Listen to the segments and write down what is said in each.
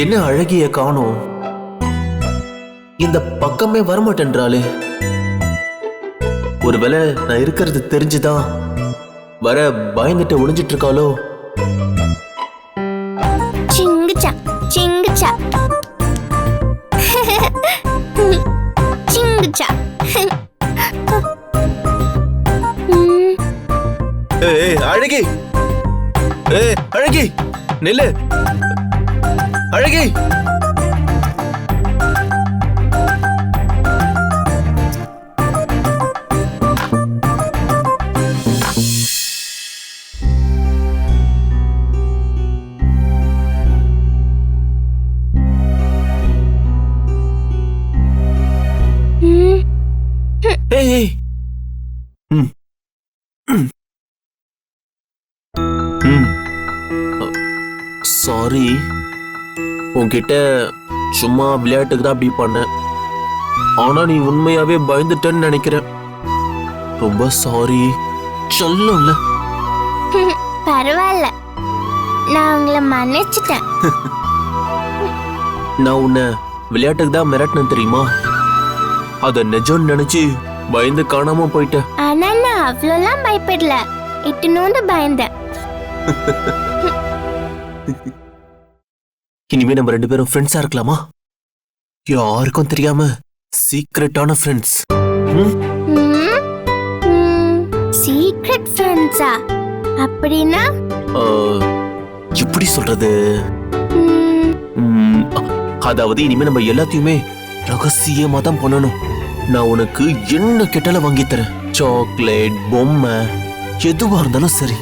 என்ன அழகிய காணோம், இந்த பக்கமே வரமாட்டேன்றாளே. ஒருவேளை நான் இருக்கிறது தெரிஞ்சுதான் வர பயந்துட்டு ஒளிஞ்சிட்டு இருக்காளோ. சிங்குச்சா சிங்குச்சா சிங்குச்சா. அழகி, அழகி நில்லு. அழகி, சாரி, உன்கிட்ட சும்மா விளையாட்டுக்கு தான் அப்படி பண்ணேன். ஆனா நீ உண்மையாவே பயந்துட்டேன்னு நினைக்கிறேன். ரொம்ப சாரி. சொல்லல. பரவாயில்ல, நான் உங்களை மன்னிச்சிட்டேன். நான் உன்னை விளையாட்டுக்கு தான் மிரட்டினேன் தெரியுமா? அத நிஜம் நினைச்சு பயந்து காணாம போயிட்டேன். ஆனா நான் அவ்வளோலாம் பயப்படல, இட்டுனோண்டு பயந்தேன். இனிமே நம்ம 2 பேரும் ஃப்ரெண்ட்ஸா இருக்கலாமா? யாருக்கும் தெரியாம சீக்ரெட்டான ஃப்ரெண்ட்ஸ். சீக்ரெட் ஃப்ரெண்ட்ஸா? அப்படின்னா எப்படி சொல்றது? அதாவது இனிமே நம்ம எல்லாத்தையுமே ரகசியமா தான் பண்ணணும். நான் உனக்கு என்ன கேட்டாலும் வாங்கி தரேன். சாக்லேட், பொம்மை, எதுவா இருந்தாலும் சரி.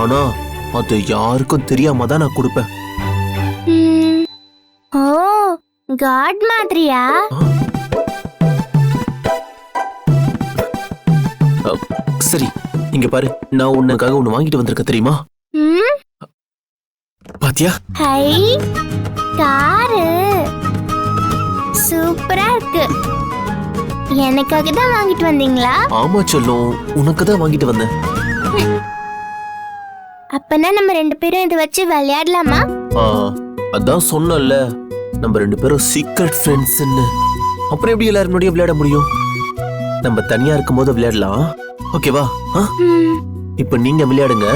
ஆனா அது யாருக்கும் தெரியாம தான் நான் கொடுப்பேன். ஓ, காட் மாதிரியா? சரி, இங்க பாரு, நான் உனக்காக ஒண்ணு வாங்கிட்டு வந்திருக்கேன் தெரியுமா? பாத்தியா? ஹை, காரு சூப்பரா இருக்கு. எனக்காக தான் வாங்கிட்டு வந்தீங்களா? ஆமா செல்லம், உனக்கு தான் வாங்கிட்டு வந்தேன். அப்பனா நம்ம 2 பேரும் இதை வச்சு விளையாடலாமா? அதான் சொன்னல, நம்ம 2 பேரும் சீக்ரெட் ஃப்ரெண்ட்ஸ்னு. அப்புறம் எப்படி எல்லாரும் முன்னாடியும் விளையாட முடியும்? நம்ம தனியா இருக்கும் போது விளையாடலாம். ஓகேவா? இப்ப நீங்க விளையாடுங்க.